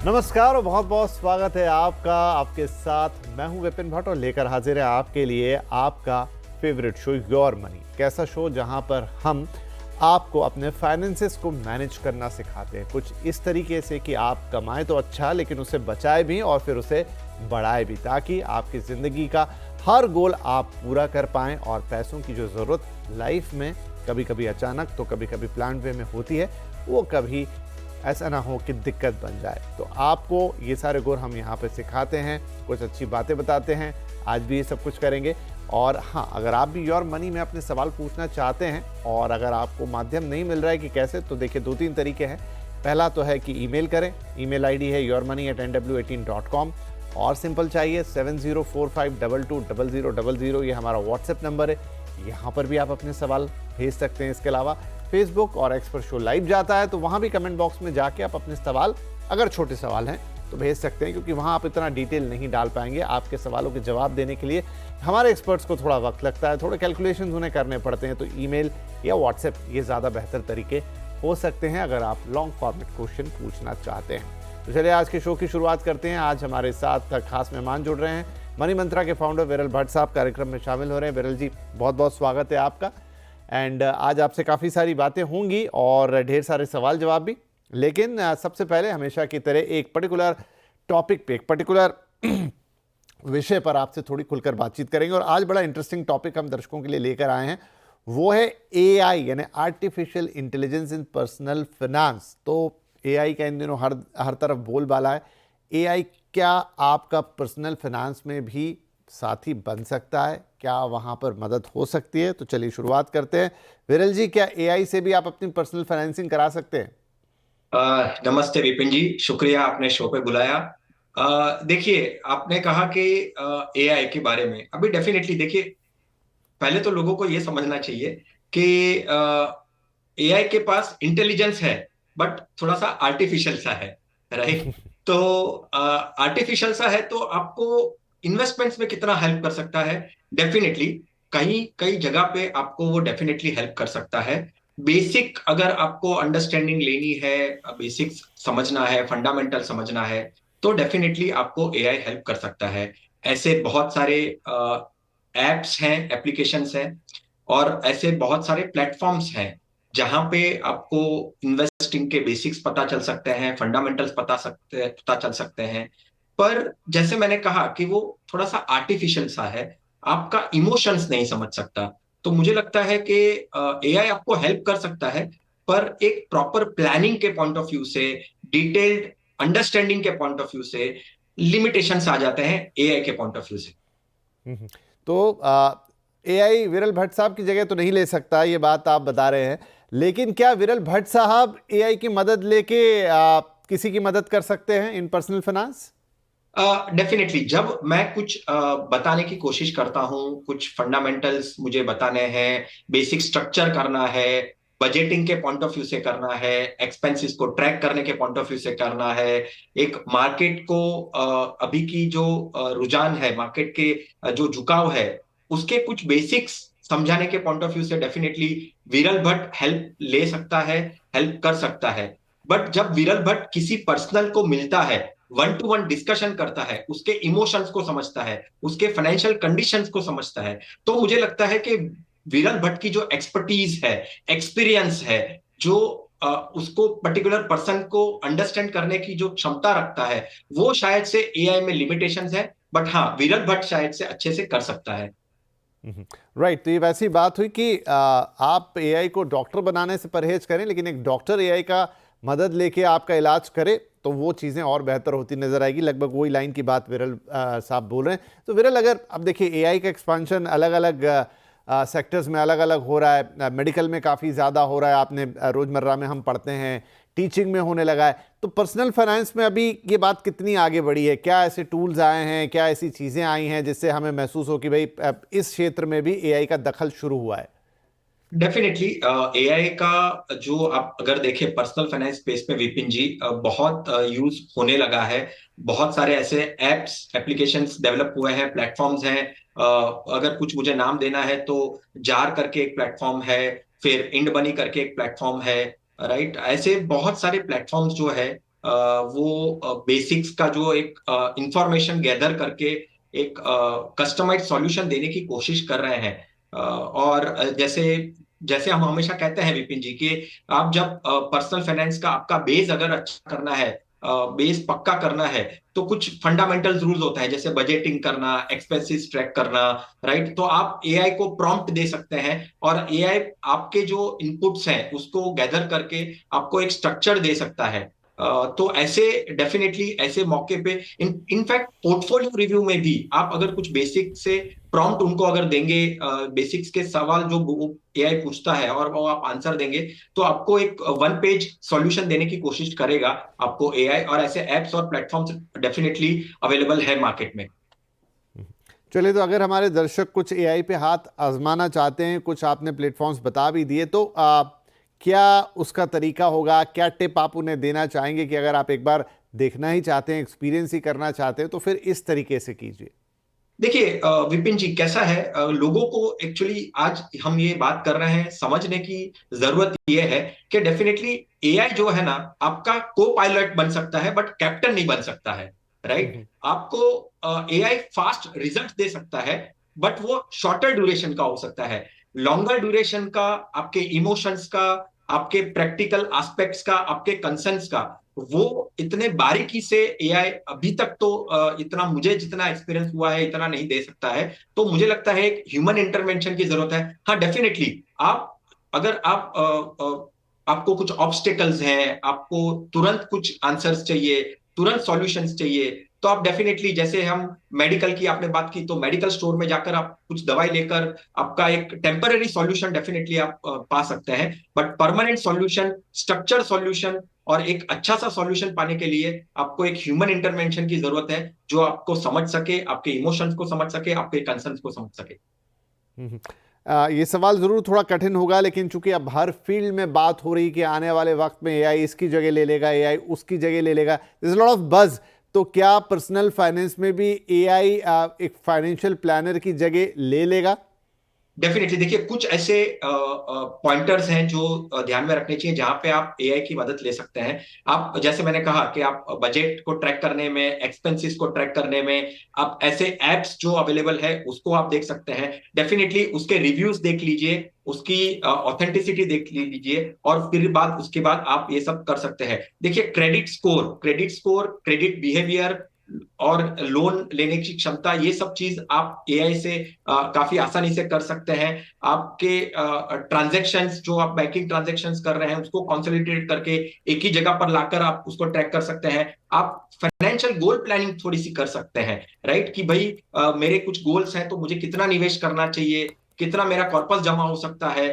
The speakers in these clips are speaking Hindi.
नमस्कार और बहुत बहुत स्वागत है आपका। आपके साथ मैं हूं विपिन भट्ट और लेकर हाजिर है आपके लिए आपका फेवरेट शो योर मनी। कैसा शो जहां पर हम आपको अपने फाइनेंसेस को मैनेज करना सिखाते हैं, कुछ इस तरीके से कि आप कमाएं तो अच्छा लेकिन उसे बचाए भी और फिर उसे बढ़ाए भी, ताकि आपकी ज़िंदगी का हर गोल आप पूरा कर पाएं और पैसों की जो ज़रूरत लाइफ में कभी कभी अचानक तो कभी कभी प्लान वे में होती है, वो कभी ऐसा ना हो कि दिक्कत बन जाए। तो आपको ये सारे गुर हम यहाँ पे सिखाते हैं, कुछ अच्छी बातें बताते हैं। आज भी ये सब कुछ करेंगे। और हाँ, अगर आप भी योर मनी में अपने सवाल पूछना चाहते हैं और अगर आपको माध्यम नहीं मिल रहा है कि कैसे, तो देखिए 2-3 तरीके हैं। पहला तो है कि ईमेल करें। ईमेल आईडी है yourmoney@nw18.com और सिंपल चाहिए 7045220000। ये हमारा व्हाट्सएप नंबर है, यहाँ पर भी आप अपने सवाल भेज सकते हैं। इसके अलावा फेसबुक और एक्स पर शो लाइव जाता है, तो वहाँ भी कमेंट बॉक्स में जाके आप अपने सवाल, अगर छोटे सवाल हैं तो भेज सकते हैं, क्योंकि वहाँ आप इतना डिटेल नहीं डाल पाएंगे। आपके सवालों के जवाब देने के लिए हमारे एक्सपर्ट्स को थोड़ा वक्त लगता है, थोड़े कैलकुलेशंस उन्हें करने पड़ते हैं। तो ईमेल या व्हाट्सएप ये ज़्यादा बेहतर तरीके हो सकते हैं अगर आप लॉन्ग फॉर्मेट क्वेश्चन पूछना चाहते हैं। तो चलिए आज के शो की शुरुआत करते हैं। आज हमारे साथ खास मेहमान जुड़ रहे हैं। मनी मंत्रा के फाउंडर विरल भट्ट साहब कार्यक्रम में शामिल हो रहे हैं। विरल जी, बहुत बहुत स्वागत है आपका। एंड आज आपसे काफ़ी सारी बातें होंगी और ढेर सारे सवाल जवाब भी। लेकिन सबसे पहले हमेशा की तरह एक पर्टिकुलर टॉपिक पे, एक पर्टिकुलर विषय पर आपसे थोड़ी खुलकर बातचीत करेंगे। और आज बड़ा इंटरेस्टिंग टॉपिक हम दर्शकों के लिए लेकर आए हैं, वो है एआई यानी आर्टिफिशियल इंटेलिजेंस इन पर्सनल फाइनेंस। तो एआई का इन दिनों हर तरफ बोलबाला है। एआई क्या आपका पर्सनल फाइनेंस में भी साथी बन सकता है? क्या वहां पर मदद हो सकती है? तो चलिए शुरुआत करते हैं। विरल जी, क्या एआई से भी आप अपनी पर्सनल फाइनेंसिंग करा सकते हैं? नमस्ते विपिन जी, शुक्रिया आपने शो पे बुलाया। देखिए, आपने कहा कि एआई के बारे में अभी डेफिनेटली देखिए, पहले तो लोगों को ये समझना चाहिए कि एआई के पास इंटेलिजेंस है, बट थोड़ा सा आर्टिफिशियल सा है, राइट? तो आर्टिफिशियल सा है तो आपको इन्वेस्टमेंट्स में कितना हेल्प कर सकता है? डेफिनेटली कहीं कई जगह पे आपको वो डेफिनेटली हेल्प कर सकता है। बेसिक अगर आपको अंडरस्टैंडिंग लेनी है, बेसिक्स समझना है, फंडामेंटल समझना है, तो डेफिनेटली आपको एआई हेल्प कर सकता है। ऐसे बहुत सारे एप्स हैं, एप्लीकेशंस हैं, और ऐसे बहुत सारे प्लेटफॉर्म्स हैं जहां पे आपको इन्वेस्टिंग के बेसिक्स पता चल सकते हैं, फंडामेंटल्स पता चल सकते हैं। पर जैसे मैंने कहा कि वो थोड़ा सा आर्टिफिशियल सा है, आपका इमोशंस नहीं समझ सकता। तो मुझे लगता है कि एआई आपको हेल्प कर सकता है, पर एक प्रॉपर प्लानिंग के पॉइंट ऑफ व्यू से, डिटेल्ड अंडरस्टैंडिंग के पॉइंट ऑफ व्यू से लिमिटेशंस आ जाते हैं एआई के पॉइंट ऑफ व्यू से। तो एआई विरल भट्ट साहब की जगह तो नहीं ले सकता, ये बात आप बता रहे हैं। लेकिन क्या विरल भट्ट साहब एआई की मदद लेके किसी की मदद कर सकते हैं इन पर्सनल फाइनेंस? डेफिनेटली जब मैं कुछ बताने की कोशिश करता हूँ, कुछ फंडामेंटल्स मुझे बताने हैं, बेसिक स्ट्रक्चर करना है, बजटिंग के पॉइंट ऑफ व्यू से करना है, एक्सपेंसेस को ट्रैक करने के पॉइंट ऑफ व्यू से करना है, एक मार्केट को अभी की जो रुझान है, मार्केट के जो झुकाव है, उसके कुछ बेसिक्स समझाने के पॉइंट ऑफ व्यू से डेफिनेटली विरल भट्ट हेल्प ले सकता है, हेल्प कर सकता है। बट जब विरल भट्ट किसी पर्सनल को मिलता है, वन टू वन डिस्कशन करता है, उसके इमोशंस को समझता है, उसके फाइनेंशियल कंडीशंस को समझता है, तो मुझे लगता है कि विरल भट्ट की जो एक्सपर्टीज है, एक्सपीरियंस है, जो उसको पर्टिकुलर पर्सन को अंडरस्टैंड करने की जो क्षमता रखता है, वो शायद से एआई में लिमिटेशंस है। बट हाँ, विरल भट्ट शायद से अच्छे से कर सकता है। राइट। तो ये वैसी बात हुई कि आप एआई को डॉक्टर बनाने से परहेज करें, लेकिन एक डॉक्टर एआई का मदद लेके आपका इलाज करे तो वो चीज़ें और बेहतर होती नजर आएगी। लगभग वही लाइन की बात विरल साहब बोल रहे हैं। तो विरल, अगर अब देखिए एआई का एक्सपांशन अलग अलग सेक्टर्स में अलग अलग हो रहा है, मेडिकल में काफ़ी ज़्यादा हो रहा है, आपने रोज़मर्रा में हम पढ़ते हैं, टीचिंग में होने लगा है। तो पर्सनल फाइनेंस में अभी ये बात कितनी आगे बढ़ी है? क्या ऐसे टूल्स आए हैं, क्या ऐसी चीज़ें आई हैं जिससे हमें महसूस हो कि भाई इस क्षेत्र में भी एआई का दखल शुरू हुआ है? डेफिनेटली एआई का जो आप अगर देखें पर्सनल फाइनेंस स्पेस में विपिन जी, बहुत यूज होने लगा है। बहुत सारे ऐसे एप्स, एप्लीकेशंस डेवलप हुए हैं, प्लेटफॉर्म्स हैं। अगर कुछ मुझे नाम देना है तो जार करके एक प्लेटफॉर्म है, फिर इंड बनी करके एक प्लेटफॉर्म है, राइट? ऐसे बहुत सारे प्लेटफॉर्म्स जो है वो बेसिक्स का जो एक इंफॉर्मेशन गैदर करके एक कस्टमाइज सॉल्यूशन देने की कोशिश कर रहे हैं। और जैसे जैसे हम हमेशा कहते हैं विपिन जी कि आप जब पर्सनल फाइनेंस का आपका बेस अगर अच्छा करना है, बेस पक्का करना है, तो कुछ फंडामेंटल रूल्स होता है, जैसे बजटिंग करना, एक्सपेंसेस ट्रैक करना, राइट। तो आप एआई को प्रॉम्प्ट दे सकते हैं और एआई आपके जो इनपुट्स हैं उसको गैदर करके आपको एक स्ट्रक्चर दे सकता है। तो ऐसे डेफिनेटली ऐसे मौके पे इनफैक्ट पोर्टफोलियो रिव्यू में भी आप अगर कुछ बेसिक से प्रॉम्प्ट उनको अगर देंगे, बेसिक्स के सवाल जो एआई पूछता है और वो आप आंसर देंगे, तो आपको एक वन पेज सॉल्यूशन देने की कोशिश करेगा आपको एआई। और ऐसे एप्स और प्लेटफॉर्म्स डेफिनेटली अवेलेबल है मार्केट में। चलिए, तो अगर हमारे दर्शक कुछ एआई पे हाथ आजमाना चाहते हैं, कुछ आपने प्लेटफॉर्म्स बता भी दिए, तो क्या उसका तरीका होगा? क्या टिप आप उन्हें देना चाहेंगे कि अगर आप एक बार देखना ही चाहते हैं, एक्सपीरियंस ही करना चाहते हैं, तो फिर इस तरीके से कीजिए? देखिए विपिन जी, कैसा है, लोगों को एक्चुअली आज हम ये बात कर रहे हैं, समझने की जरूरत ये है कि डेफिनेटली एआई जो है ना, आपका को पायलट बन सकता है बट कैप्टन नहीं बन सकता है, राइट। आपको एआई फास्ट रिजल्ट दे सकता है बट वो शॉर्टर ड्यूरेशन का हो सकता है। लॉन्गर ड्यूरेशन का, आपके इमोशंस का, आपके प्रैक्टिकल एस्पेक्ट्स का, आपके कंसर्न्स का, वो इतने बारीकी से एआई अभी तक तो इतना मुझे जितना एक्सपीरियंस हुआ है इतना नहीं दे सकता है। तो मुझे लगता है एक ह्यूमन इंटरवेंशन की जरूरत है। हाँ डेफिनेटली, आप अगर आपको कुछ ऑब्स्टेकल्स हैं, आपको तुरंत कुछ आंसर्स चाहिए, तुरंत सॉल्यूशंस चाहिए, तो आप डेफिनेटली, जैसे हम मेडिकल की आपने बात की, तो मेडिकल स्टोर में जाकर आप कुछ दवाई लेकर आपका एक टेम्पररी सॉल्यूशन डेफिनेटली आप पा सकते हैं। But permanent solution, structure solution और एक अच्छा सा सॉल्यूशन पाने के लिए आपको एक ह्यूमन इंटरवेंशन की जरूरत है, जो आपको समझ सके, आपके इमोशंस को समझ सके, आपके कंसर्न्स को समझ सके। ये सवाल ज़रूर थोड़ा कठिन होगा, लेकिन चूंकि अब हर फील्ड में बात हो रही कि आने वाले वक्त में एआई इसकी जगह ले लेगा, एआई उसकी जगह ले लेगा, दिस लॉट ऑफ बज। तो क्या पर्सनल फाइनेंस में भी एआई एक फाइनेंशियल प्लानर की जगह ले लेगा? डेफिनेटली, देखिए कुछ ऐसे पॉइंटर्स हैं जो ध्यान में रखने चाहिए, जहां पे आप एआई की मदद ले सकते हैं। आप, जैसे मैंने कहा कि आप बजट को ट्रैक करने में, एक्सपेंसेस को ट्रैक करने में, आप ऐसे एप्स जो अवेलेबल है उसको आप देख सकते हैं। डेफिनेटली उसके रिव्यूज देख लीजिए, उसकी ऑथेंटिसिटी देख लीजिए, और फिर उसके बाद आप ये सब कर सकते हैं। देखिए क्रेडिट स्कोर, क्रेडिट बिहेवियर और लोन लेने की क्षमता, ये सब चीज आप एआई से काफी आसानी से कर सकते हैं। आपके ट्रांजैक्शंस, जो आप बैंकिंग ट्रांजैक्शंस कर रहे हैं, उसको कंसोलिडेट करके एक ही जगह पर लाकर आप उसको ट्रैक कर सकते हैं। आप फाइनेंशियल गोल प्लानिंग थोड़ी सी कर सकते हैं, राइट, कि भाई मेरे कुछ गोल्स हैं तो मुझे कितना निवेश करना चाहिए, कितना मेरा कॉर्पस जमा हो सकता है,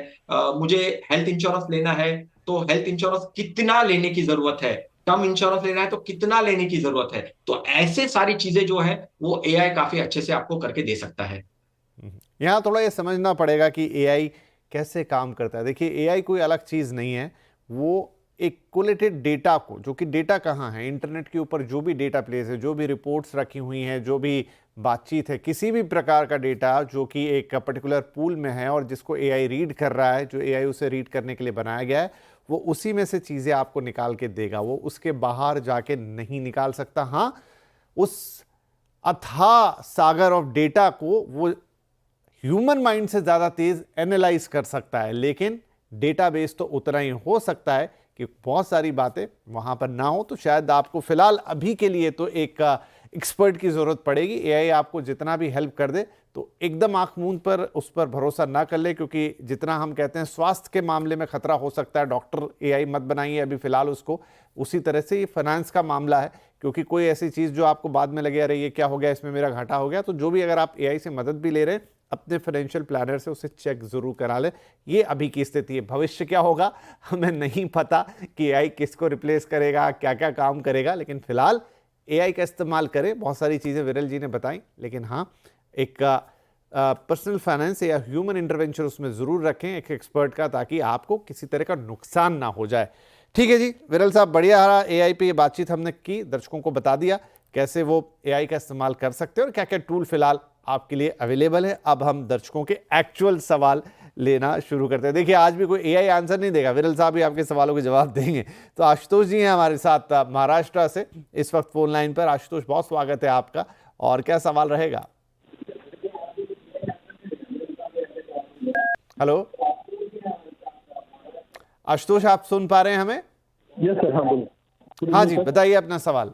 मुझे हेल्थ इंश्योरेंस लेना है तो हेल्थ इंश्योरेंस कितना लेने की जरूरत है, टर्म इंश्योरेंस लेना है तो कितना लेने की जरूरत है। तो ऐसे सारी चीजें जो है वो एआई काफी अच्छे से आपको करके दे सकता है। यहाँ थोड़ा ये समझना पड़ेगा कि एआई कैसे काम करता है। देखिए, एआई कोई अलग चीज़ नहीं है, वो एक कोलेटेड डेटा को, जो कि डेटा कहाँ है, इंटरनेट के ऊपर जो भी डेटा प्लेस है, जो भी रिपोर्ट्स रखी हुई हैं, जो भी बातचीत है, किसी भी प्रकार का डेटा जो कि एक पर्टिकुलर पूल में है और जिसको एआई रीड कर रहा है, जो एआई उसे रीड करने के लिए बनाया गया है, वो उसी में से चीज़ें आपको निकाल के देगा। वो उसके बाहर जाके नहीं निकाल सकता। हाँ, उस अथाह सागर ऑफ डेटा को वो ह्यूमन माइंड से ज़्यादा तेज एनालाइज कर सकता है, लेकिन डेटाबेस तो उतना ही हो सकता है कि बहुत सारी बातें वहाँ पर ना हो। तो शायद आपको फिलहाल अभी के लिए तो एक एक्सपर्ट की ज़रूरत पड़ेगी। एआई आपको जितना भी हेल्प कर दे तो एकदम आंख मूंद पर उस पर भरोसा ना कर ले, क्योंकि जितना हम कहते हैं स्वास्थ्य के मामले में खतरा हो सकता है, डॉक्टर एआई मत बनाइए अभी फिलहाल उसको, उसी तरह से ये फाइनेंस का मामला है। क्योंकि कोई ऐसी चीज़ जो आपको बाद में लगे रही है क्या हो गया, इसमें मेरा घाटा हो गया, तो जो भी अगर आप एआई से मदद भी ले रहे हैं, अपने फाइनेंशियल प्लानर से उसे चेक जरूर करा ले। ये अभी की स्थिति है। भविष्य क्या होगा हमें नहीं पता कि एआई किसको रिप्लेस करेगा, क्या क्या काम करेगा, लेकिन फिलहाल एआई का इस्तेमाल करें। बहुत सारी चीज़ें विरल जी ने बताई, लेकिन हाँ, एक पर्सनल फाइनेंस या ह्यूमन इंटरवेंशन उसमें ज़रूर रखें एक एक्सपर्ट का, ताकि आपको किसी तरह का नुकसान ना हो जाए। ठीक है जी विरल साहब, बढ़िया रहा। एआई पे ये बातचीत हमने की, दर्शकों को बता दिया कैसे वो एआई का इस्तेमाल कर सकते हैं और क्या क्या टूल फिलहाल आपके लिए अवेलेबल है। अब हम दर्शकों के एक्चुअल सवाल लेना शुरू करते हैं। देखिए आज भी कोई एआई आंसर नहीं देगा, विरल साहब भी आपके सवालों के जवाब देंगे। तो आशुतोष जी हैं हमारे साथ महाराष्ट्र से इस वक्त फोन लाइन पर। आशुतोष, बहुत स्वागत है आपका, और क्या सवाल रहेगा? हेलो आशुतोष, आप सुन पा रहे हैं हमें? यस सर, हाँ बोलो। हाँ जी, बताइए अपना सवाल।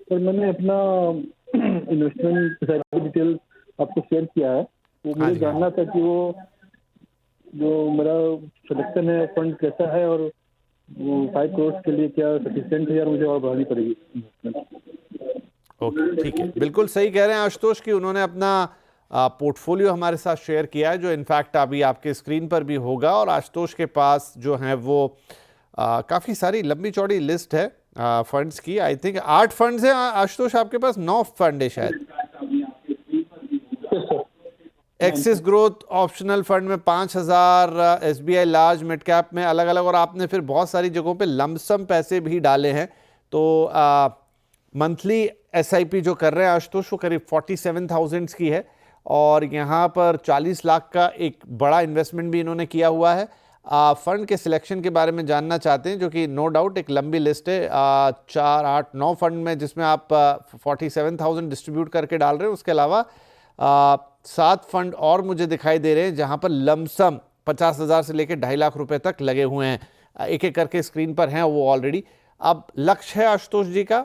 सर मैंने अपना इन्वेस्टमेंट डिटेल आपको शेयर किया है, वो मुझे जानना था कि वो जो मेरा सिलेक्शन है फंड कैसा है, और वो 5 करोड़ के लिए क्या सफिशिएंट है या मुझे और बढ़ानी पड़ेगी? ओके, ठीक है, बिल्कुल सही कह रहे हैं आशुतोष कि उन्होंने अपना पोर्टफोलियो हमारे साथ शेयर किया है, जो इनफैक्ट अभी आपके स्क्रीन पर भी होगा। और आशुतोष के पास जो है वो काफ़ी सारी लंबी चौड़ी लिस्ट है फंड्स की। आई थिंक 8 फंड्स हैं आशुतोष आपके पास, 9 फंड है शायद। एक्सिस ग्रोथ ऑप्शनल फंड में 5000, SBI लार्ज मिड कैप में अलग अलग, और आपने फिर बहुत सारी जगहों पे लमसम पैसे भी डाले हैं। तो मंथली SIP जो कर रहे हैं आशुतोष वो करीब 47,000 की है, और यहाँ पर 40 लाख का एक बड़ा इन्वेस्टमेंट भी इन्होंने किया हुआ है। फंड के सिलेक्शन के बारे में जानना चाहते हैं, जो कि नो डाउट एक लंबी लिस्ट है, 4, 8, 9 फंड में, जिसमें आप 47,000 डिस्ट्रीब्यूट करके डाल रहे हैं। उसके अलावा 7 फंड और मुझे दिखाई दे रहे हैं जहाँ पर लमसम 50,000 से लेकर 2.5 लाख रुपए तक लगे हुए हैं। एक एक करके स्क्रीन पर हैं वो ऑलरेडी। अब लक्ष्य है आशुतोष जी का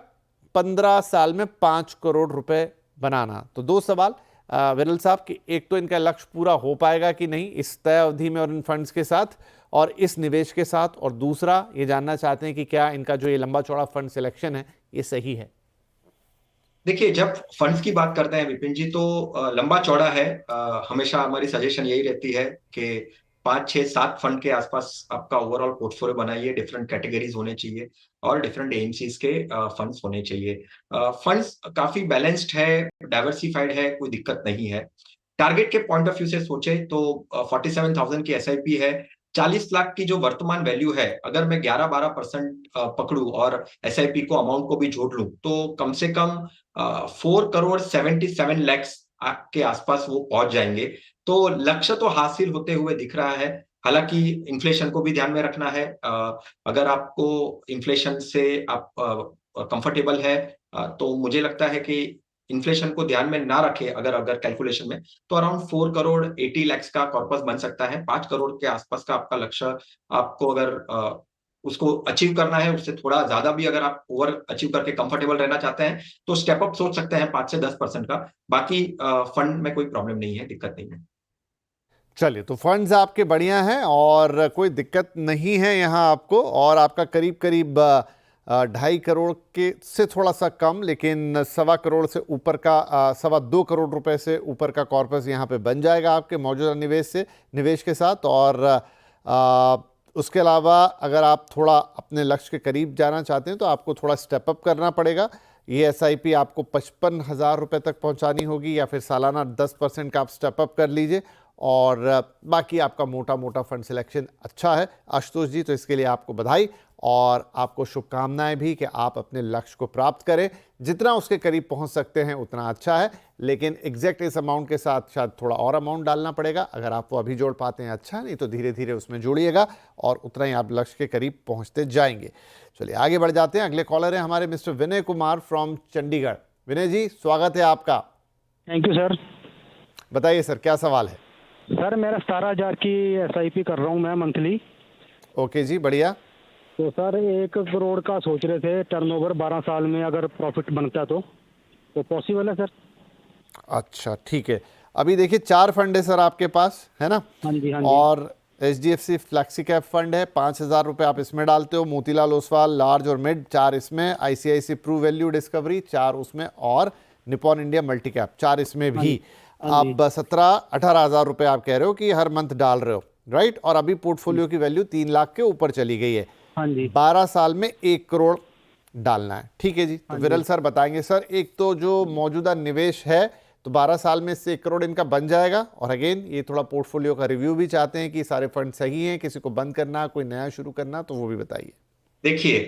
15 साल में 5 करोड़ रुपए बनाना। तो 2 सवाल विरल साहब कि एक तो इनका लक्ष्य पूरा हो पाएगा कि नहीं इस तय अवधि में और इन फंड्स के साथ और इस निवेश के साथ, और दूसरा ये जानना चाहते हैं कि क्या इनका जो ये लंबा चौड़ा फंड सिलेक्शन है ये सही है? देखिए, जब फंड्स की बात करते हैं विपिन जी, तो लंबा चौड़ा है। हमेशा हमारी सजेशन यही रहती है कि 5, 6, 7 फंड के आसपास आपका ओवरऑल पोर्टफोलियो बनाइए। डिफरेंट कैटेगरीज होने चाहिए और डिफरेंट एएमसीज के फंड्स होने चाहिए। फंड्स काफी बैलेंस्ड है, डाइवर्सिफाइड है, कोई दिक्कत नहीं है। टारगेट के पॉइंट ऑफ व्यू से सोचे तो 47,000 की SIP है। 40 लाख की जो वर्तमान वैल्यू है, अगर मैं 11-12% पकड़ू और SIP को अमाउंट को भी जोड़ लूं, तो कम से कम 4 करोड़ 77 लाख के आसपास वो पहुंच जाएंगे। तो लक्ष्य तो हासिल होते हुए दिख रहा है। हालांकि इन्फ्लेशन को भी ध्यान में रखना है। अगर आपको इन्फ्लेशन से आप कंफर्टेबल है, तो मुझे लगता है कि इन्फ्लेशन को ध्यान में ना रखे अगर कैलकुलेशन में, तो अराउंड 4 करोड़ 80 लाख का कॉर्पस बन सकता है। 5 करोड़ के आसपास का आपका लक्ष्य, आपको अगर उसको अचीव करना है, उससे थोड़ा ज्यादा भी अगर आप ओवर अचीव करके कंफर्टेबल रहना चाहते हैं, तो स्टेप अप सोच सकते हैं 5 से 10% का। बाकी फंड में कोई प्रॉब्लम नहीं है, दिक्कत नहीं है। चलिए, तो फंड्स आपके बढ़िया हैं और कोई दिक्कत नहीं है यहाँ आपको, और आपका करीब करीब 2.5 करोड़ के से थोड़ा सा कम, लेकिन 1.25 करोड़ से ऊपर का 2.25 करोड़ रुपए से ऊपर का कॉर्पस यहाँ पे बन जाएगा आपके मौजूदा निवेश के साथ। और उसके अलावा अगर आप थोड़ा अपने लक्ष्य के करीब जाना चाहते हैं तो आपको थोड़ा स्टेप अप करना पड़ेगा। ये SIP आपको 55,000 रुपये तक पहुंचानी होगी, या फिर सालाना 10% का आप स्टेप अप कर लीजिए। और बाकी आपका मोटा मोटा फंड सिलेक्शन अच्छा है आशुतोष जी, तो इसके लिए आपको बधाई और आपको शुभकामनाएं भी कि आप अपने लक्ष्य को प्राप्त करें। जितना उसके करीब पहुंच सकते हैं उतना अच्छा है, लेकिन एग्जैक्ट इस अमाउंट के साथ शायद थोड़ा और अमाउंट डालना पड़ेगा। अगर आप वो अभी जोड़ पाते हैं अच्छा, नहीं तो धीरे धीरे उसमें जोड़िएगा और उतना ही आप लक्ष्य के करीब पहुंचते जाएंगे। चलिए आगे बढ़ जाते हैं। अगले कॉलर हैं हमारे मिस्टर विनय कुमार फ्रॉम चंडीगढ़। विनय जी, स्वागत है आपका। Thank you sir. बताइए सर, क्या सवाल है? सर मेरा 17,000 की SIP कर रहा हूँ मैं मंथली। ओके जी, बढ़िया। तो सर 1 करोड़ का सोच रहे थे टर्नओवर 12 साल में, अगर प्रॉफिट बनता तो पॉसिबल है सर? अच्छा, ठीक है। अभी देखिए 4 फंड है सर आपके पास, है ना? हाँ जी, हाँ जी। और HDFC फ्लैक्सी कैप फंड है, 5,000 रुपये आप इसमें डालते हो। मोतीलाल ओसवाल लार्ज और मिड 4 इसमें, ICICI प्रू वैल्यू डिस्कवरी 4 उसमें, और निपॉन इंडिया मल्टी कैप 4 इसमें भी। अब 17-18 हज़ार रुपये आप कह रहे हो कि हर मंथ डाल रहे हो, राइट? और अभी पोर्टफोलियो की वैल्यू 3 लाख के ऊपर चली गई है। हाँ जी। 12 साल में 1 करोड़ डालना है, ठीक है जी। तो विरल सर बताएंगे सर, एक तो जो मौजूदा निवेश है तो 12 साल में से 1 करोड़ इनका बन जाएगा, और अगेन ये थोड़ा पोर्टफोलियो का रिव्यू भी चाहते हैं कि सारे फंड सही हैं, किसी को बंद करना, कोई नया शुरू करना, तो वो भी बताइए। देखिए,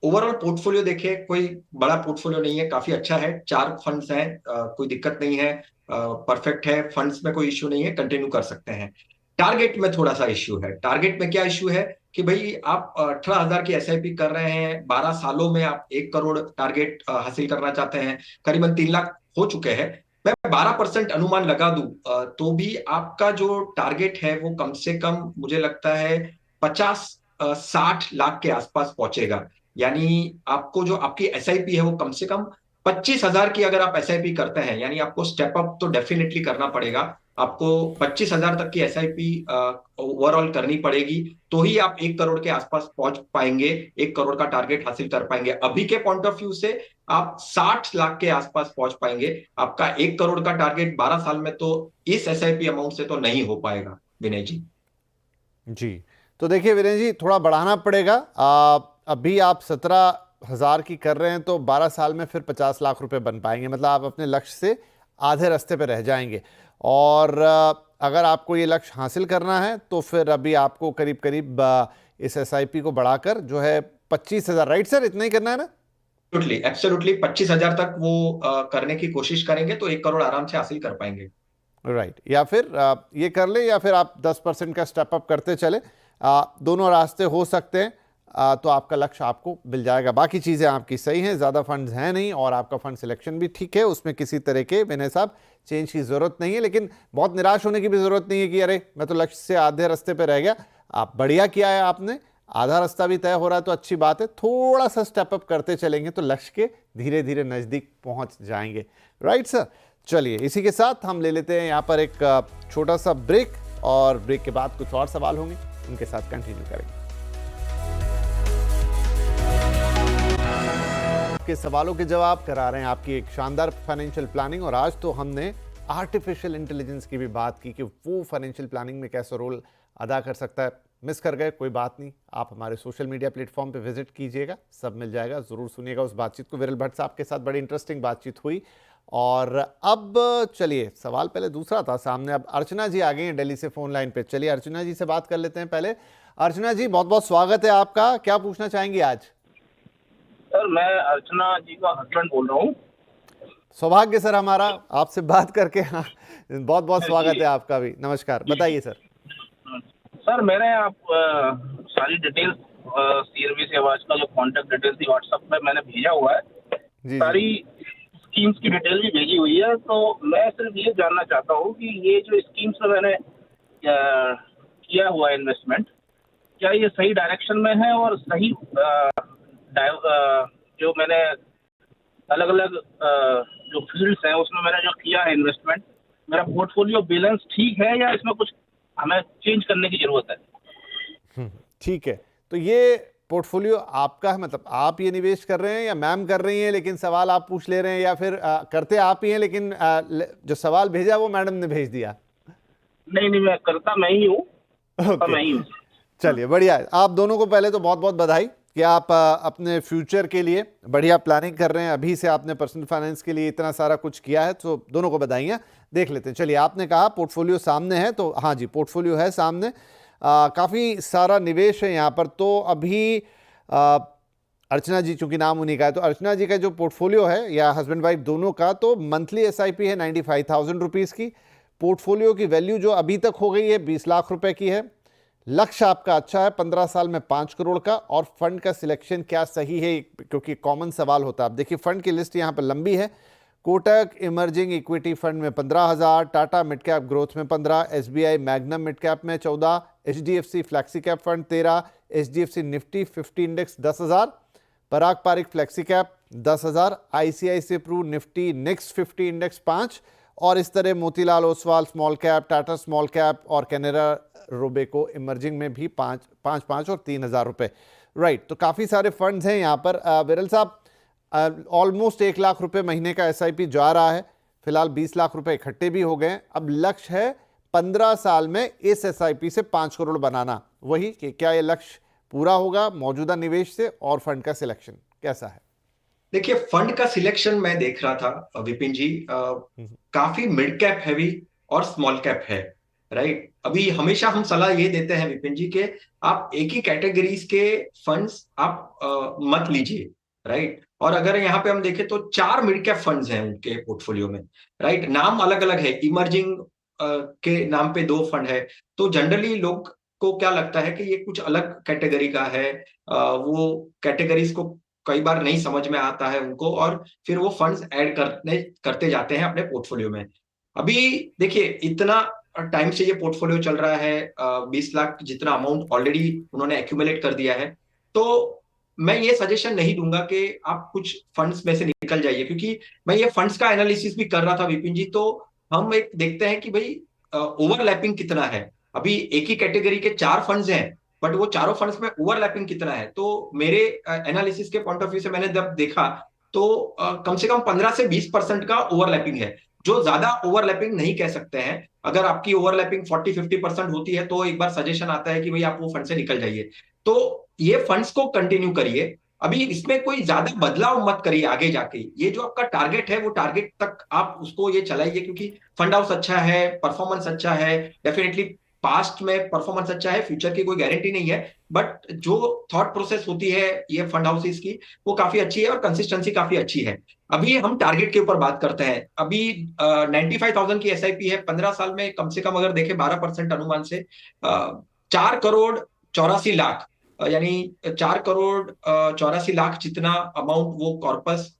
ओवरऑल पोर्टफोलियो देखिए, कोई बड़ा पोर्टफोलियो नहीं है, काफी अच्छा है, 4 फंड्स हैं, कोई दिक्कत नहीं है, परफेक्ट है, फंड्स में कोई इश्यू नहीं है, कंटिन्यू कर सकते हैं। टारगेट में थोड़ा सा इश्यू है। टारगेट में क्या इश्यू है कि भाई आप 18,000 की एसआईपी कर रहे हैं, 12 सालों में आप 1 करोड़ टारगेट हासिल करना चाहते हैं, करीबन 3 लाख हो चुके हैं। मैं 12% अनुमान लगा दूं तो भी आपका जो टारगेट है वो कम से कम मुझे लगता है 50-60 लाख के आसपास पहुंचेगा। यानी आपको जो आपकी एसआईपी है वो कम से कम 25,000 की अगर आप एसआईपी करते हैं, यानी आपको स्टेप अप तो डेफिनेटली करना पड़ेगा। आपको 25,000 तक की एसआईपी ओवरऑल करनी पड़ेगी, तो ही आप 1 करोड़ के आसपास पहुंच पाएंगे, 1 करोड़ का टारगेट हासिल कर पाएंगे। अभी के पॉइंट ऑफ व्यू से आप 60 लाख के आसपास पहुंच पाएंगे। आपका 1 करोड़ का टारगेट 12 साल में तो इस एसआईपी अमाउंट से तो नहीं हो पाएगा विनय जी। जी, तो देखिए विनय जी, थोड़ा बढ़ाना पड़ेगा। अभी आप 17,000 की कर रहे हैं तो 12 साल में फिर 50 लाख रुपए बन पाएंगे, मतलब आप अपने लक्ष्य से आधे रास्ते पे रह जाएंगे। और अगर आपको ये लक्ष्य हासिल करना है तो फिर अभी आपको करीब करीब इस एसआईपी को बढ़ाकर जो है 25,000, राइट सर, इतना ही करना है ना? एब्सोल्युटली 25,000 तक वो करने की कोशिश करेंगे तो 1 करोड़ आराम से हासिल कर पाएंगे। राइट, या फिर ये कर ले, या फिर आप 10% का स्टेप अप करते चले। दोनों रास्ते हो सकते हैं। तो आपका लक्ष्य आपको मिल जाएगा। बाकी चीज़ें आपकी सही हैं, ज़्यादा फंड्स हैं नहीं, और आपका फंड सिलेक्शन भी ठीक है, उसमें किसी तरह के विनय साहब चेंज की ज़रूरत नहीं है। लेकिन बहुत निराश होने की भी ज़रूरत नहीं है कि अरे मैं तो लक्ष्य से आधे रास्ते पे रह गया। आप बढ़िया किया है, आपने आधा रास्ता भी तय हो रहा है तो अच्छी बात है। थोड़ा सा स्टेप अप करते चलेंगे तो लक्ष्य के धीरे धीरे नज़दीक पहुँच जाएंगे। राइट सर, चलिए इसी के साथ हम ले लेते हैं यहाँ पर एक छोटा सा ब्रेक, और ब्रेक के बाद कुछ और सवाल होंगे, उनके साथ कंटिन्यू करेंगे। के सवालों के जवाब करा रहे हैं आपकी एक शानदार फाइनेंशियल प्लानिंग। और आज तो हमने आर्टिफिशियल इंटेलिजेंस की भी बात की कि वो फाइनेंशियल प्लानिंग में कैसा रोल अदा कर सकता है। मिस कर गए, कोई बात नहीं, आप हमारे सोशल मीडिया प्लेटफॉर्म पे विजिट कीजिएगा, सब मिल जाएगा। ज़रूर सुनिएगा उस बातचीत को। विरल भट्ट साहब के साथ बड़ी इंटरेस्टिंग बातचीत हुई। और अब चलिए, सवाल पहले दूसरा था सामने, अब अर्चना जी आ गई हैं दिल्ली से फ़ोन लाइन पे। चलिए अर्चना जी से बात कर लेते हैं पहले। अर्चना जी, बहुत बहुत स्वागत है आपका, क्या पूछना चाहेंगी आज? सर मैं अर्चना जी का हस्बैंड बोल रहा हूँ। सौभाग्य सर हमारा आपसे बात करके। हाँ, बहुत बहुत स्वागत है आपका भी। नमस्कार, बताइए सर। सर मैंने आप सारी डिटेल्स सीआरबी सेवाज का जो कॉन्टेक्ट डिटेल्स थी व्हाट्सएप में मैंने भेजा हुआ है, जी, सारी स्कीम्स की डिटेल भी भेजी हुई है। तो मैं सिर्फ ये जानना चाहता हूँ कि ये जो स्कीम्स में मैंने किया हुआ इन्वेस्टमेंट, क्या ये सही डायरेक्शन में है और सही जो मैंने अलग अलग जो फील्ड्स हैं उसमें मैंने जो किया है इन्वेस्टमेंट, मेरा पोर्टफोलियो बैलेंस ठीक है या इसमें कुछ हमें चेंज करने की जरूरत है? ठीक है, तो ये पोर्टफोलियो आपका है, मतलब आप ये निवेश कर रहे हैं या मैम कर रही हैं, लेकिन सवाल आप पूछ ले रहे हैं, या फिर करते आप ही हैं लेकिन जो सवाल भेजा वो मैडम ने भेज दिया? नहीं, मैं करता मैं ही हूँ। मैं ही हूँ। चलिए बढ़िया है। आप दोनों को पहले तो बहुत बहुत बधाई कि आप अपने फ्यूचर के लिए बढ़िया प्लानिंग कर रहे हैं। अभी से आपने पर्सनल फाइनेंस के लिए इतना सारा कुछ किया है, तो दोनों को बधाइयाँ। देख लेते हैं। चलिए, आपने कहा पोर्टफोलियो सामने है, तो हाँ जी, पोर्टफोलियो है सामने। काफ़ी सारा निवेश है यहाँ पर। तो अभी अर्चना जी, चूंकि नाम उन्हीं का है, तो अर्चना जी का जो पोर्टफोलियो है, या हस्बैंड वाइफ दोनों का, तो मंथली एसआईपी है 95,000 रुपीज़ की। पोर्टफोलियो की वैल्यू जो अभी तक हो गई है 20 लाख रुपए की है। लक्ष्य आपका अच्छा है 15 साल में 5 करोड़ का। और फंड का सिलेक्शन क्या सही है, क्योंकि कॉमन सवाल होता है। आप देखिए, फंड की लिस्ट यहाँ पर लंबी है। कोटक इमर्जिंग इक्विटी फंड में 15,000, टाटा मिड कैप ग्रोथ में 15, एसबीआई मैग्नम मिड कैप में 14, HDFC flexi cap fund 13, HDFC Nifty 50 index 10,000, Parag Parikh flexi cap 10,000, ICICI Pru Nifty next 50 index 5, और इस तरह Motilal Oswal small cap, Tata small cap और कैनरा रोबेको इमर्जिंग में भी 5 और 3,000 रुपये। राइट, तो काफ़ी सारे फंड्स हैं यहाँ पर। विरल साहब, ऑलमोस्ट 1 लाख रुपए महीने का एसआईपी जा रहा है। फिलहाल 20 लाख रुपए इकट्ठे भी हो गए। अब लक्ष्य है 15 साल में इस एसआईपी से 5 करोड़ बनाना। वही कि क्या ये लक्ष्य पूरा होगा मौजूदा निवेश से? और फंड का सिलेक्शन कैसा है? देखिए, फंड का सिलेक्शन मैं देख रहा था विपिन जी, काफी मिड कैप हैवी और स्मॉल कैप है। राइट, अभी हमेशा हम सलाह ये देते हैं विपिन जी के आप एक ही कैटेगरीज के फंड्स आप मत लीजिए, राइट। और अगर यहाँ पे हम देखें तो 4 मिड कैप फंड्स हैं उनके पोर्टफोलियो में, राइट। नाम अलग अलग है, इमर्जिंग के नाम पे 2 फंड है। तो जनरली लोग को क्या लगता है कि ये कुछ अलग कैटेगरी का है, वो कैटेगरीज को कई बार नहीं समझ में आता है उनको, और फिर वो फंड्स ऐड करते जाते हैं अपने पोर्टफोलियो में। अभी देखिए इतना टाइम से ये पोर्टफोलियो चल रहा है, 20 लाख जितना अमाउंट ऑलरेडी उन्होंने एक्यूमुलेट कर दिया है। तो मैं ये सजेशन नहीं दूंगा कि आप कुछ फंड्स में से निकल जाइए, क्योंकि मैं ये फंड्स का एनालिसिस भी कर रहा था विपिन जी। तो हम एक देखते हैं कि भाई ओवरलैपिंग कितना है। अभी एक ही कैटेगरी के 4 फंड्स हैं, बट वो चारों फंड्स में ओवरलैपिंग कितना है। तो मेरे एनालिसिस के पॉइंट ऑफ व्यू से मैंने जब देखा तो कम से कम 15 से 20% का ओवरलैपिंग है, जो ज्यादा ओवरलैपिंग नहीं कह सकते हैं। अगर आपकी ओवरलैपिंग 40-50% होती है तो एक बार सजेशन आता है कि भाई आप वो फंड से निकल जाइए। तो ये फंड्स को कंटिन्यू करिए, अभी इसमें कोई ज्यादा बदलाव मत करिए आगे जाके। ये जो आपका टारगेट है वो टारगेट तक आप उसको ये चलाइए, क्योंकि फंड हाउस अच्छा है, परफॉर्मेंस अच्छा है, डेफिनेटली पास्ट में परफॉर्मेंस अच्छा है, फ्यूचर की कोई गारंटी नहीं है, बट जो थॉट प्रोसेस होती है ये फंड हाउसेस की वो काफी अच्छी है और कंसिस्टेंसी काफी अच्छी है। अभी हम टारगेट के ऊपर बात करते हैं। अभी 95,000 की एसआईपी है, 15 साल में कम से कम अगर देखें 12% अनुमान से 4 करोड़ 84 लाख, यानी 4 करोड़ 84 लाख जितना अमाउंट वो कॉर्पस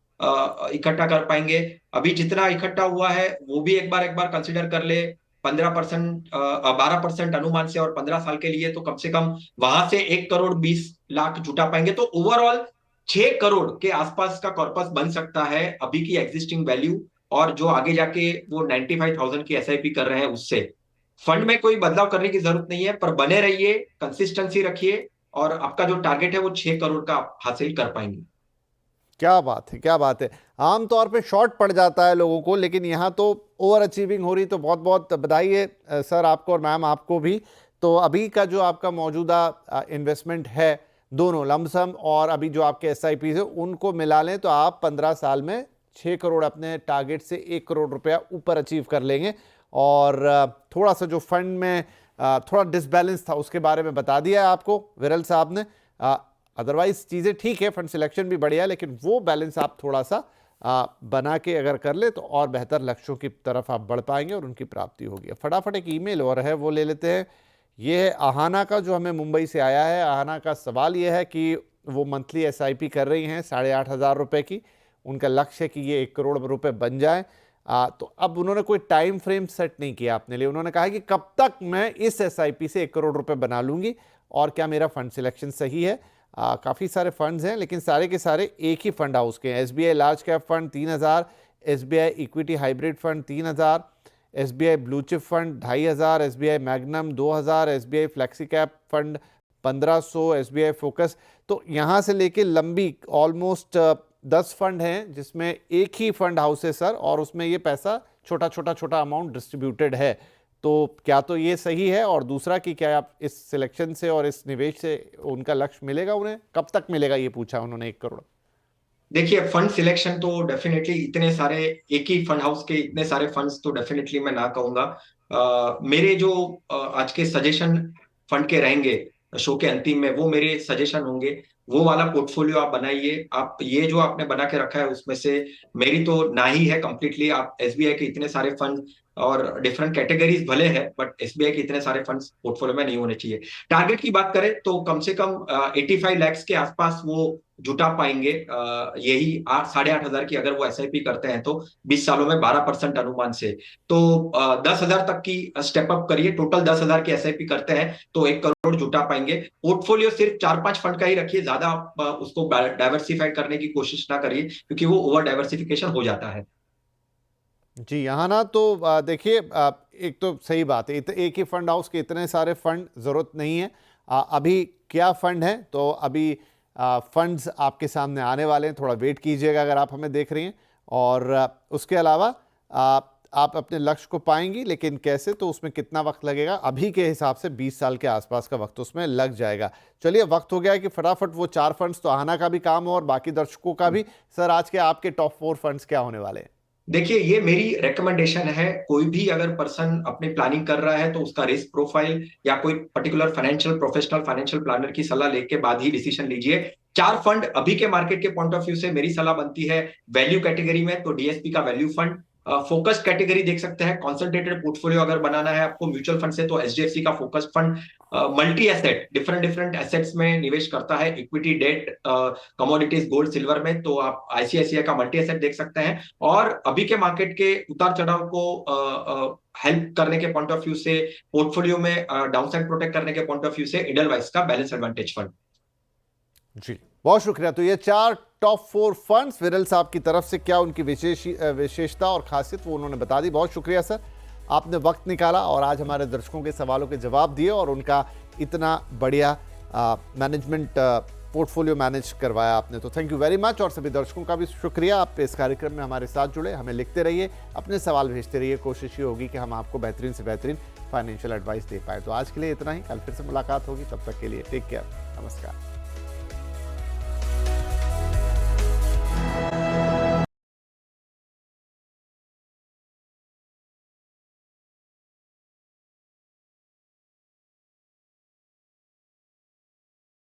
इकट्ठा कर पाएंगे। अभी जितना इकट्ठा हुआ है वो भी एक बार कंसिडर कर ले, 12% अनुमान से, और 15 साल के लिए तो कम से कम वहां से 1 करोड़ 20 लाख जुटा पाएंगे। तो ओवरऑल 6 करोड़ के आसपास का कॉर्पस बन सकता है अभी की एग्जिस्टिंग वैल्यू, और जो आगे जाके वो 95,000 की एसआईपी कर रहे हैं उससे। फंड में कोई बदलाव करने की जरूरत नहीं है, पर बने रहिए, कंसिस्टेंसी रखिए, और आपका जो टारगेट है वो 6 करोड़ का आप हासिल कर पाएंगे। क्या बात है, क्या बात है। आमतौर पे शॉर्ट पड़ जाता है लोगों को, लेकिन यहाँ तो ओवर अचीविंग हो रही, तो बहुत बहुत बधाई है सर आपको और मैम आपको भी। तो अभी का जो आपका मौजूदा इन्वेस्टमेंट है, दोनों लमसम और अभी जो आपके एसआईपी है, उनको मिला लें तो आप 15 साल में 6 करोड़ अपने टारगेट से 1 करोड़ रुपया ऊपर अचीव कर लेंगे। और थोड़ा सा जो फंड में थोड़ा डिसबैलेंस था उसके बारे में बता दिया है आपको विरल साहब ने। अदरवाइज चीज़ें ठीक है, फंड सिलेक्शन भी बढ़िया है, लेकिन वो बैलेंस आप थोड़ा सा बना के अगर कर ले तो और बेहतर लक्ष्यों की तरफ आप बढ़ पाएंगे और उनकी प्राप्ति होगी। फटाफट एक ईमेल और है वो ले लेते हैं। ये है आहाना का, जो हमें मुंबई से आया है। आहाना का सवाल ये है कि वो मंथली एसआईपी कर रही हैं 8,500 रुपये की। उनका लक्ष्य है कि ये 1 करोड़ रुपये बन जाए। तो अब उन्होंने कोई टाइम फ्रेम सेट नहीं किया अपने लिए। उन्होंने कहा है कि कब तक मैं इस एसआईपी से 1 करोड़ रुपये बना लूँगी और क्या मेरा फंड सिलेक्शन सही है। काफ़ी सारे फंड्स हैं, लेकिन सारे के सारे एक ही फंड हाउस के हैं। SBI large cap fund 3,000, SBI equity hybrid fund 3,000, SBI blue chip fund 2,500, SBI magnum 2,000, SBI flexi cap fund 1,500, SBI focus. तो यहाँ से लेके लंबी ऑलमोस्ट 10 फंड हैं, जिसमें एक ही फंड हाउस है सर, और उसमें ये पैसा छोटा अमाउंट डिस्ट्रीब्यूटेड है। तो क्या तो ये सही है, और दूसरा कि क्या आप इस सिलेक्शन से और इस निवेश से उनका लक्ष्य मिलेगा, उन्हें कब तक मिलेगा, ये पूछा उन्होंने 1 करोड़। देखिए फंड सिलेक्शन तो डेफिनेटली इतने सारे, एक ही फंड हाउस के इतने सारे फंड्स तो डेफिनेटली मैं ना कहूंगा। मेरे जो आज के सजेशन फंड के रहेंगे शो के अंतिम में, वो मेरे सजेशन होंगे। वो वाला पोर्टफोलियो आप बनाइए। आप ये जो आपने बना के रखा है उसमें से मेरी तो ना ही है कंप्लीटली। आप एसबीआई के इतने सारे फंड और डिफरेंट कैटेगरीज भले हैं, बट एसबीआई के इतने सारे फंड्स पोर्टफोलियो में नहीं होने चाहिए। टारगेट की बात करें तो कम से कम 85 लाख के आसपास वो जुटा पाएंगे। यही 8,500 की अगर वो एसआईपी करते हैं तो 20 सालों में 12% अनुमान से, तो 10,000 तक की स्टेप अप करिए। टोटल 10,000 की एसआईपी करते हैं तो 1 करोड़ जुटा पाएंगे। पोर्टफोलियो सिर्फ 4-5 फंड का ही रखिए, ज्यादा उसको डाइवर्सिफाई करने की कोशिश ना करिए, क्योंकि वो ओवर डाइवर्सिफिकेशन हो जाता है। जी यहाँ ना तो देखिए, एक तो सही बात है, एक ही फंड हाउस के इतने सारे फंड ज़रूरत नहीं है। अभी क्या फंड है, तो अभी फंड्स आपके सामने आने वाले हैं, थोड़ा वेट कीजिएगा अगर आप हमें देख रही हैं। और उसके अलावा आप अपने लक्ष्य को पाएंगी, लेकिन कैसे, तो उसमें कितना वक्त लगेगा, अभी के हिसाब से 20 साल के आसपास का वक्त उसमें लग जाएगा। चलिए वक्त हो गया है कि फटाफट वो 4 फंड्स, तो आहाना का भी काम हो और बाकी दर्शकों का भी। सर आज के आपके टॉप 4 फंड्स क्या होने वाले हैं? देखिए, ये मेरी रिकमेंडेशन है। कोई भी अगर पर्सन अपनी प्लानिंग कर रहा है तो उसका रिस्क प्रोफाइल या कोई particular financial professional financial planner की सलाह लेके बाद ही डिसीजन लीजिए। 4 फंड अभी के मार्केट के पॉइंट ऑफ व्यू से मेरी सलाह बनती है वैल्यू कैटेगरी में, तो डीएसपी का वैल्यू फंड। फोकस कैटेगरी देख सकते हैं, कॉन्सेंट्रेटेड पोर्टफोलियो अगर बनाना है आपको म्यूचुअल फंड से तो एचडीएफसी का focus fund multi asset different different assets में निवेश करता है, equity, debt, commodities, gold, silver में, तो आप आईसीआईसीआई का मल्टी एसेट देख सकते हैं। और अभी के मार्केट के उतार चढ़ाव को हेल्प करने के पॉइंट ऑफ व्यू से, पोर्टफोलियो में डाउनसाइड प्रोटेक्ट करने के पॉइंट ऑफ व्यू से एडलवाइस का बैलेंस एडवांटेज फंड। जी, बहुत शुक्रिया। तो ये 4 टॉप 4 फंड्स विरल साहब की तरफ से, क्या उनकी विशेषता और खासियत वो उन्होंने बता दी। बहुत शुक्रिया सर, आपने वक्त निकाला और आज हमारे दर्शकों के सवालों के जवाब दिए और उनका इतना बढ़िया मैनेजमेंट पोर्टफोलियो मैनेज करवाया आपने, तो थैंक यू वेरी मच। और सभी दर्शकों का भी शुक्रिया, आप इस कार्यक्रम में हमारे साथ जुड़े। हमें लिखते रहिए, अपने सवाल भेजते रहिए, कोशिश ये होगी कि हम आपको बेहतरीन से बेहतरीन फाइनेंशियल एडवाइस दे पाए। तो आज के लिए इतना ही, कल फिर से मुलाकात होगी, तब तक के लिए टेक केयर, नमस्कार।